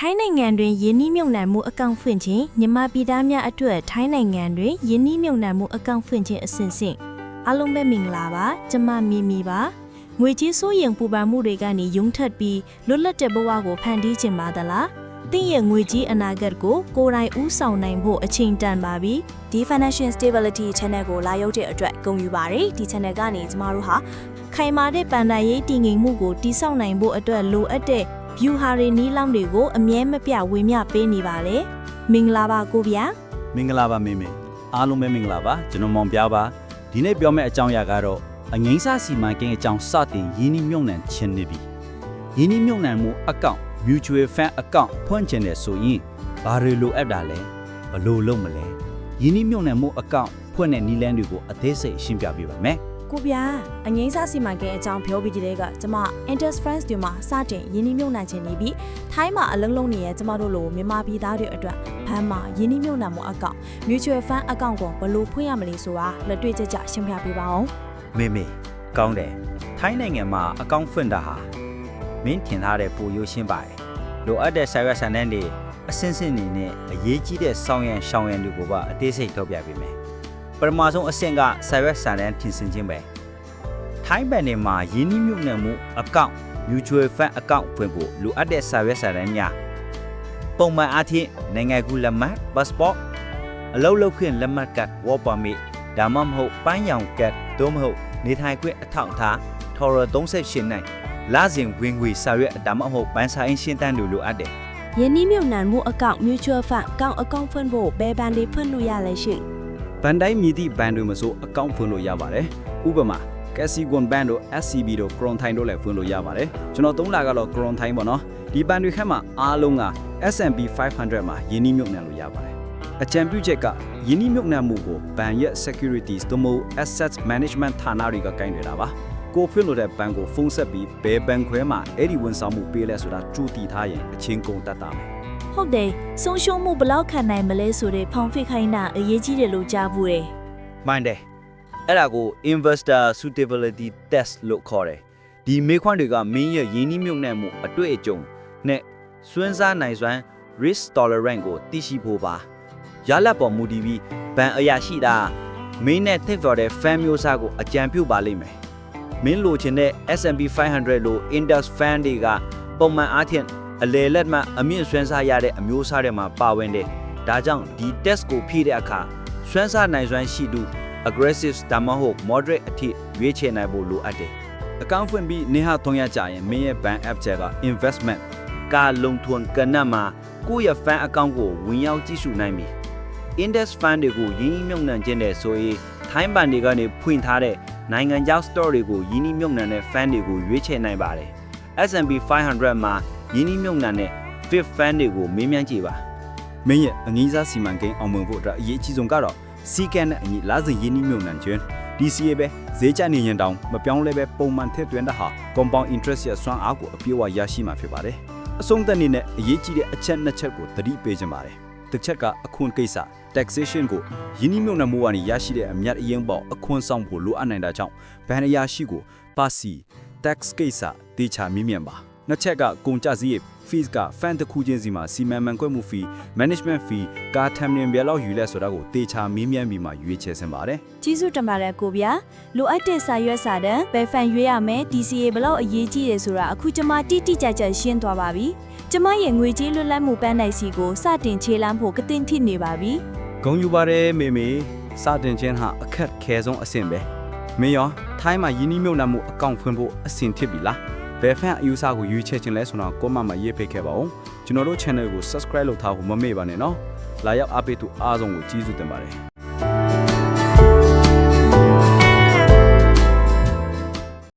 ထိုင်းနိုင်ငံတွင်ယင်းနှိမ့်မြုံနှံမှုအကောင့်ဖွင့်ခြင်းမြန်မာပြည်သားများအတွက်ထိုင်းနိုင်ငံတွင်ယင်းနှိမ့်မြုံနှံမှုအကောင့်ဖွင့်ခြင်းအစဉ်စဉ်အားလုံးပဲမင်္ဂလာပါကျမမီမီပါငွေကြေးစိုးရိမ်ပူပန်မှုတွေကနေယုံထက်ပြီးလွတ်လပ်တဲ့ဘဝကိုဖန်တီးခြင်းပါသလားတင့်ရဲ့ငွေကြေးအနာဂတ်ကိုကိုယ်တိုင်ဦးဆောင်နိုင်ဖို့အချိန်တန်ပါပြီဒီ Financial Stability Channel ကိုလာရောက်တဲ့အတွက်ဂုဏ်ယူပါတယ်ဒီ channel ကနေကျမတို့ဟာခိုင်မာတဲ့ပန်တိုင်ရေးတည်ငြိမ်မှုကိုတည်ဆောက်နိုင်ဖို့အတွက်လိုအပ်တဲ့ view ဟာတွေနီးလောင်းတွေကိုအမြဲမပြဝေမျှပေးနေပါလေမင်္ဂလာပါကိုဗျာမင်္ဂလာပါမေမေအားလုံးပဲမင်္ဂလာပါကျွန်တော်မောင်ပြပါဒီနေ့ပြောမယ့်အကြောင်းအရာကတော့အငိမ့်စားစီမံကိန်းအကြောင်းစတင်ရင်းနှီးမြှုပ်နှံခြင်းနေပြီရင်းနှီးမြှုပ်နှံမှုအကောင့် mutual fund အကောင့်ဖွင့်ခြင်းနဲ့ဆိုရင်ဘာတွေလိုအပ်တာလဲဘယ်လိုလုပ်မလဲရင်းနှီးမြှုပ်နှံမှုအကောင့်ဖွင့်တဲ့နည်းလမ်းတွေကိုအသေးစိတ်ရှင်းပြပေးပါမယ်ကိုဗျာအငိမ့်စားစီမံကိန်းအကြောင်းပြောပြီးတဲ့ကကျမ Interest Friends တွေမှာစတင်ရင်းနှီးမြှုပ်နှံခြင်းနေပြီးထိုင်းမှာအလုံးလုံးနေရဲ့ကျမတို့လိုမြန်မာပြည်သားတွေအတွက်ဘဏ်မှာရင်းနှီးမြှုပ်နှံမှုအကောင့် Mutual Fund အကောင့်ကိုဘယ်လိုဖွင့်ရမလဲဆိုတာလက်တွေ့ကျကျရှင်းပြပေးပါအောင်မေမေကောင်းတယ်ထိုင်းနိုင်ငံမှာအကောင့်ဖွင့်တာဟာမင်းထင်ထားတဲ့ပိုရိုးရှင်းပါတယ်လိုအပ်တဲ့ service ဆန်တဲ့နေအစင်းစင်းနေနဲ့အရေးကြီးတဲ့စောင်းရံရှောင်းရံတွေကိုပါအသေးစိတ်ထုတ်ပြပေးမယ်ပထမဆုံးအဆင့်က service ဆန်တဲ့ထင်စင်ခြင်းပဲထိုင်းဘဏ်တွေမှာရင်းနှီးမြှုပ်နှံမှုအကောင့် mutual fund အကောင့်ဖွင့်ဖို့လိုအပ်တဲ့ service ဆန်တဲ့များပုံမှန်အားဖြင့်နိုင်ငံကူးလက်မှတ် passport အလုပ်လုပ်ခွင့်လက်မှတ်ကတ် work permit ဒါမှမဟုတ်ပန်းရောင်ကတ်သို့မဟုတ်နေထိုင်ခွင့်အထောက်အထားထော်ရ38နိုင်လစဉ်ဝင်ငွေစာရွက်ဒါမှမဟုတ်ပန်းဆိုင်ရှင်းတန်းတွေလိုအပ်တယ်ယင်းနှိမ့်မြုံနှံမှုအကောင့် mutual fund အကောင့်ဖွင့်ဖို့ဘယ်ဘဏ်တွေဖွင့်လို့ရလဲရှင်ဘဏ်တိုင်းမြည်သည့်ဘဏ်တွေမဆိုအကောင့်ဖွင့်လို့ရပါတယ်ဥပမာKasigon Band တို့ SCB တို့ Kron Thai တို့လည်းဖွင့်လို့ရပါတယ်ကျွန်တော်3လကတော့ Kron Thai ပေါ့နော်ဒီဘဏ်တွေခက်မှာအားလုံးက S&P 500မှာယင်းနှိမ့်မြုံနှံလို့ရပါတယ်အကြံပြုချက်ကယင်းနှိမ့်မြုံနှံမှုကိုဘဏ်ရဲ့ securities သို့မဟုတ် assets management ဌာနတွေကကိုင်နေတာပါကိုဖွင့်လို့တဲ့ဘဏ်ကိုဖုန်းဆက်ပြီးဘယ်ဘဏ်ခွဲမှာအဲ့ဒီဝန်ဆောင်မှုပေးလဲဆိုတာကြိုတည်ထားရင်အချင်းကုန်တတ်တာမယ်ဟုတ်တယ်ဆုံးရှုံးမှုဘယ်လောက်ခံနိုင်မလဲဆိုတဲ့ဖောင်ဖိခိုင်းတာအရေးကြီးတယ်လို့ကြားဘူးတယ်မှန်တယ်အဲ့ဒါကို investor suitability test လို့ခေါ်တယ်ဒီမေးခွန်းတွေကမင်းရဲ့ရင်းနှီးမြှုပ်နှံမှုအတွေ့အကြုံနဲ့စွမ်းစားနိုင်စွမ်း risk tolerance ကိုသိရှိဖို့ပါရလဒ်ပေါ်မူတည်ပြီးဘဏ်အရာရှိတာမင်းနဲ့ think for the fan မျိုးစားကိုအကြံပြုပါလိမ့်မယ်မင်းလိုချင်တဲ့ S&P 500 လို့ index fund တွေကပုံမှန်အားဖြင့်အလယ်လက်မှအမြင့်စွမ်းစားရတဲ့အမျိုးအစားတွေမှာပါဝင်တယ်ဒါကြောင့်ဒီ test ကိုဖြည့်တဲ့အခါစွမ်းစားနိုင်စွမ်းရှိသူaggressive ဒါမှမဟုတ် moderate အထိရွေးချယ်နိုင်ဖို့လိုအပ်တယ်။အကောင့်ဖွင့်ပြီးနေဟာ3ရက်ကြာရင်မင်းရဲ့ bank app ချက်က investment ကလုံထွန်ကဏ္ဍမှာကိုယ့်ရဲ့ fund အကောင့်ကိုဝင်ရောက်ကြည့်ရှုနိုင်ပြီ။ index fund တွေကိုရင်းနှီးမြှုပ်နှံခြင်းတဲ့ဆိုရင်ထိုင်းဘဏ်တွေကနေဖွင့်ထားတဲ့နိုင်ငံခြား store တွေကိုရင်းနှီးမြှုပ်နှံတဲ့ fund တွေကိုရွေးချယ်နိုင်ပါတယ်။ S&P 500မှာရင်းနှီးမြှုပ်နှံတဲ့ fifth fund တွေကိုမေးမြန်းကြည့်ပါ။မင်းရဲ့အငြိမ်းစားစီမံကိန်းအောင်မြင်ဖို့အတွက်အရေးကြီးဆုံးကတော့စီကံနဲ့အညီလာစဉ်ရင်းနှီးမြှုပ်နှံခြင်း DCA ပဲဈေးကျနေရင်တောင်မပြောင်းလဲပဲပုံမှန်ထည့်သွင်းတဲ့ဟာ compound interest ရဲ့စွမ်းအားကိုအပြည့်အဝရရှိမှာဖြစ်ပါတယ်အဆုံးသတ်နေနဲ့အရေးကြီးတဲ့အချက်နှစ်ချက်ကိုသတိပေးခြင်းပါတယ်တစ်ချက်ကအခွန်ကိစ္စ taxation ကိုရင်းနှီးမြှုပ်နှံမှုကနေရရှိတဲ့အမြတ်အရင်ပေါအခွန်ဆောင်ဖို့လိုအပ်နိုင်တာကြောင့်ဘဏ်အရာရှိကိုပါစီ tax ကိစ္စတေချာမြင်မြန်ပါနှစ်ချက်ကကုန်ကျစရိတ် fees က fund တစ်ခုချင်းစီမှာစီမံမှန်ကွက်မှု fee management fee ကာထမ်နင်ဘယ်လောက်ယူလဲဆိုတာကိုတေချာမေးမြန်းပြီးမှရွေးချယ်စင်ပါတယ်ကျေးဇူးတင်ပါတယ်ကိုဗျာလိုအပ်တဲ့စာရွက်စာတမ်းဘယ်ဖန်ရွေးရမယ် DCA ဘယ်လောက်အရေးကြီးတယ်ဆိုတာအခုကျမတိတိကျကျရှင်းသွားပါပြီကျမရဲ့ငွေကြေးလွတ်လပ်မှုပန်းနိုင်စီကိုစတင်ခြေလှမ်းဖို့ကတင်ထိနေပါပြီဂုဏ်ယူပါတယ်မေမေစတင်ခြင်းဟာအခက်ခဲဆုံးအဆင့်ပဲမင်းရောထိုင်းမှာယင်းနှီးမြှုပ်နှံမှုအကောင့်ဖွင့်ဖို့အဆင်ဖြစ်ပြီလားဘယ်ဖန်အယူဆကိုရွေးချယ်ခြင်းလဲဆိုတော့ကိုမမရေးဖိတ်ခဲ့ပါဦးကျွန်တော်တို့ channel ကို subscribe လုပ်ထားဖို့မမေ့ပါနဲ့နော်လာရောက်အားပေးသူအားဆုံးကိုကျေးဇူးတင်ပါတယ်